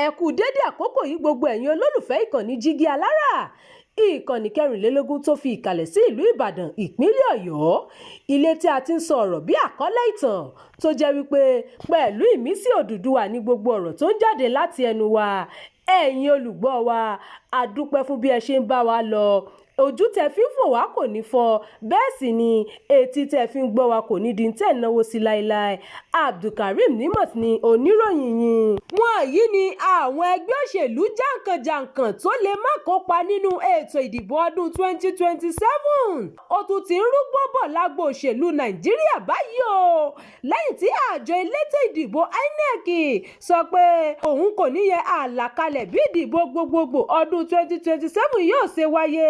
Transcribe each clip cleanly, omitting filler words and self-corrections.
ẹ kú dédé àkókò yìí gbogbo ẹ̀yin olólùfẹ́ ìkànnì Jígí Alára, ìkànnì 24 tó fi ìkàlẹ̀ sí ìlú Ìbàdàn ìpínlẹ̀ Ọ̀yọ́, ilé tí a ti ń sọ ọ̀rọ̀ bí àkọ́lé ìtàn tó jẹ́ wípé pẹ̀lú ìmísí Odùduwà ní gbogbo ọ̀rọ̀ tó ń jáde láti ẹnu wa. Ẹ̀yin olùgbọ́ wa, a dúpẹ́ fún bí ẹ ṣe ń bá wa lọ. Ojú tẹ́ fi ń fò wá kò ní fọ́, bẹ́ẹ̀ sì ni etí tẹ́ fi ń gbọ́ wa kò ní di tẹ́ náwó sí láéláé. Abdulkareem Nimot ni oníròyìn yìí. Wọ̀nyí ni àwọn ẹgbẹ́ òṣèlú jàǹkànjàǹkàn tó lè má kópa nínú ètò ìdìbò ọdún 2027. Ó tún ti ń rúgbó bọ̀ lágbo òṣèlú Nàìjíríà báyìí o. Lẹ́yìn tí àjọ elétò ìdìbò INEC sọ pé òun kò ní yẹ àlàkalẹ̀ bí ìdìbò gbogbogbò ọdún 2027 yóò ṣe wáyé.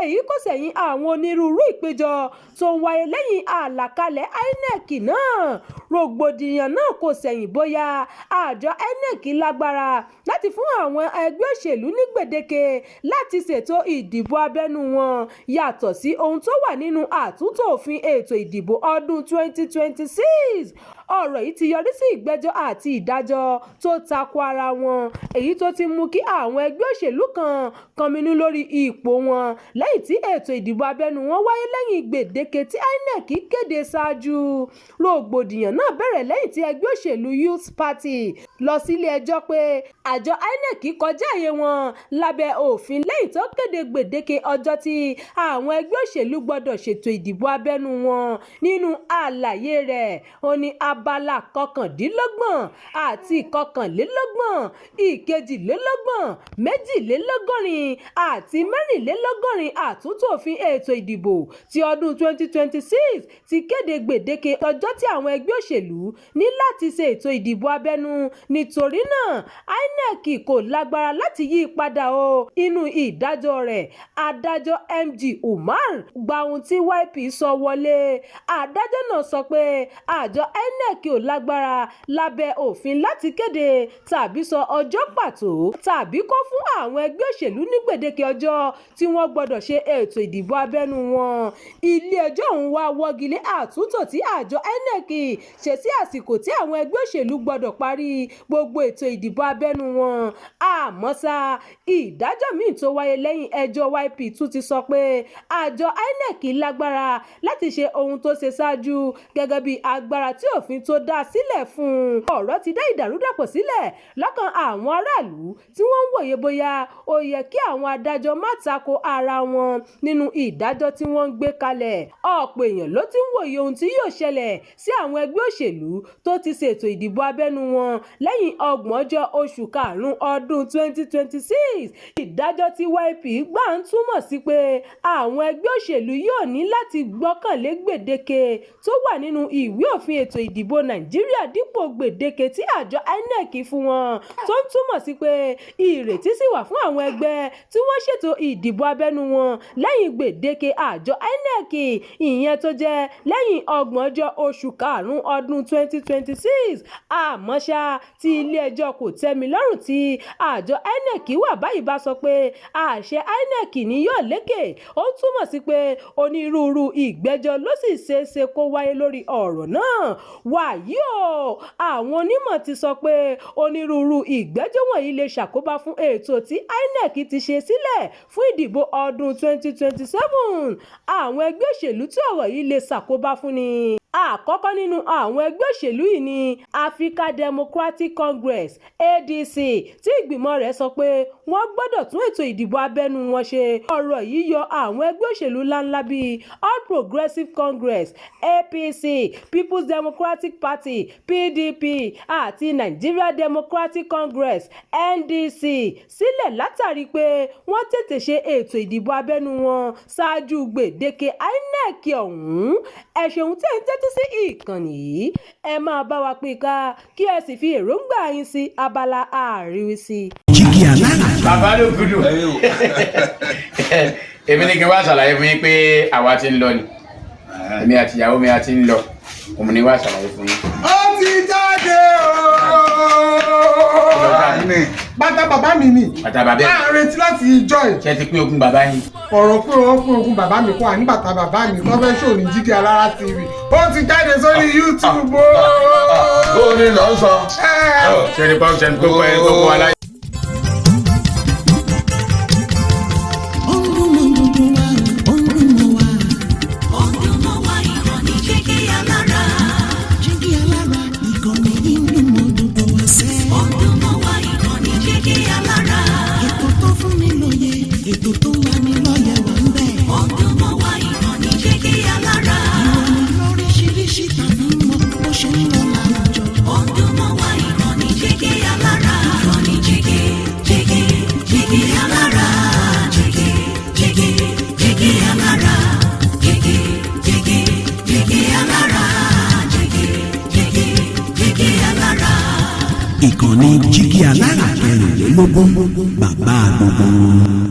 Èyí kò sẹ̀yìn àwọn onírúurú ìpéjọ tó ń wáyé lẹ́yìn àlàkalẹ̀ INEC náà. Rògbòdìyàn náà kò sẹ̀yìn bóyá àjọ INEC lágbára láti fún àwọn ẹgbẹ́ òṣèlú ní gbèdéke láti ṣètò ìdìbò abẹ́nú wọn yàtọ̀ sí ohun tó wà nínú àtúntò òfin ètò ìdìbò ọdún 2026. Ọ̀rọ̀ yìí ti yọrí sí ìgbẹ́jọ́ àti ìdájọ́ tó tako ara wọn, èyí tó ti mú kí àwọn ẹgbẹ́ òṣèlú kan kọminú lórí ipò wọn lẹ́yìn tí ètò ìdìbò abẹ́nú wọn wáyé lẹ́yìn gbèdéke tí INEC kéde ṣáájú. Rògbòdìyàn náà bẹ̀rẹ̀ lẹ́yìn tí ẹgbẹ́ òṣèlú Youth Party lọ sílé ẹjọ́ pé àjọ INEC kọjá àyè wọn lábẹ́ òfin lẹ́yìn tó kéde gbèdéke ọjọ́ tí àwọn ẹgbẹ́ òṣèlú gbọ́dọ̀ ṣètò ìdìbò abẹ́nú wọn. Nínú àlàyé rẹ̀, ó ní abala 29 àti 31, 22, 22 àti 24 àtúntò òfin ètò ìdìbò ti ọdún 2026 ti kéde gbèdéke ọjọ́ tí àwọn ẹgbẹ́ òṣèlú ní láti ṣe ètò ìdìbò abẹ́nú. Nítorí náà, INEC kò lágbára láti yí padà o. Inú ìdájọ́ rẹ̀, adájọ́ MG Umar gba ohun tí YP sọ wọlé. Adájọ́ náà sọ pé àjọ INEC ò lágbára lábẹ́ òfin láti kéde tàbí sọ ọjọ́ pàtó tàbí kó fún àwọn ẹgbẹ́ òṣèlú ní gbèdéke ọjọ́ tí wọ́n gbọ́dọ̀ ṣe ètò ìdìbò abẹ́nú wọn. Ilé ẹjọ́ ọ̀hún wá wọ́gilé àtúntò tí àjọ INEC ṣe sí àsìkò tí àwọn ẹgbẹ́ òṣèlú gbọ́dọ̀ parí gbogbo ètò ìdìbò abẹ́nú wọn. Àmọ́ ṣá, ìdájọ́ míì tó wáyé lẹ́yìn ẹjọ́ YP tún ti sọ pé àjọ INEC lágbára láti ṣe ohun tó ṣe ṣáájú gẹ́gẹ́ bí agbára tí òfin tó dá sílẹ̀ fún un. Ọ̀rọ̀ ti dá ìdàrúdàpọ̀ sílẹ̀ lọ́kàn àwọn aráàlú tí wọ́n ń wòye bóyá ó yẹ kí àwọn adájọ́ má tako ara wọn nínú ìdájọ́ tí wọ́n ń gbé kalẹ̀. Ọ̀pọ̀ èèyàn ló ti ń wòye ohun tí yóò ṣẹlẹ̀ sí àwọn ẹgbẹ́ òṣèlú tó ti ṣètò ìdìbò abẹ́nú wọn lẹ́yìn 30 oṣù karùn-ún ọdún 2026. Ìdájọ́ tí YP gbà ń túmọ̀ sí pé àwọn ẹgbẹ́ òṣèlú yóò ní láti gbọ́kànlé gbèdéke tó wà nínú ìwé òfin ètò ìdìbò Nàìjíríà dípò gbèdéke tí àjọ INEC fún wọn, tó ń túmọ̀ sí pé ìrètí sì wà fún àwọn ẹgbẹ́ tí wọ́n ṣètò ìdìbò abẹ́nú wọn lẹ́yìn gbèdéke àjọ INEC, ìyẹn tó jẹ́ lẹ́yìn 30 oṣù karùn-ún ọdún 2026. Àmọ́ ṣá, tí ilé ẹjọ́ kò tẹ́mi lọ́rùn tí àjọ INEC wà báyìí bá sọ pé àṣẹ INEC ni yóò lékè, ó túmọ̀ sí pé onírúurú ìgbẹ́jọ́ ló sì ṣeéṣe kó wáyé lórí ọ̀rọ̀ náà. Wàyí o, àwọn onímọ̀ ti sọ pé onírúurú ìgbẹ́jọ́ wọ̀nyí lè ṣàkóbá fún ètò tí INEC ti ṣe sílẹ̀ fún ìdìbò ọdún 2027. Àwọn ẹgbẹ́ òṣèlú tí ọ̀rọ̀ yìí lè ṣàkóbá fún ni àkọ́kọ́ nínú àwọn ẹgbẹ́ òṣèlú yìí ni African Democratic Congress ADC, tí ìgbìmọ̀ rẹ̀ sọ pé wọ́n gbọ́dọ̀ tún ètò ìdìbò abẹ́nú wọn ṣe. Ọ̀rọ̀ yìí yọ àwọn ẹgbẹ́ òṣèlú ńláńlá bíi All Progressives Congress APC, People's Democratic Party PDP àti Nigeria Democratic Congress NDC sílẹ̀ látàrí pé wọ́n tètè ṣe ètò ìdìbò abẹ́nú wọn ṣáájú gbèdéke INEC ọ̀hún. Ẹ ṣeun tẹ́ ń tẹ́tí sí ìkànnì yìí, ẹ máa bá wa pín ká kí ẹ sì fi èròǹgbà yín sí abala àríwísí. Jígí Alára. Bàbá ló gudu. Èmi ní kí n wá ṣàlàyé fún yín pé àwa ti ń lọ ni. Èmi àti ìyàwó mi a ti ń lọ. Òun ni wá ṣàlàyé fún yín. Ó ti jáde bàtà bàbá mi ni. Bàtà bàbá. A retí láti ìjọ ẹ̀. Ṣé ti pín ogún bàbá yín? Ọ̀rọ̀ pé wọ́n pín ogún bàbá mi kó wà ní bàtà bàbá mi tó fẹ́ ṣò ní Jígí Alára TV. Ó ti jáde sórí YouTube. Ó ní lọ sọ. Ṣé ní pọ́ńṣẹ́ ní gbogbo ẹ̀ gbogbo aláyé. ìkànnì Jígí Alára 24 bàbá gbogbo.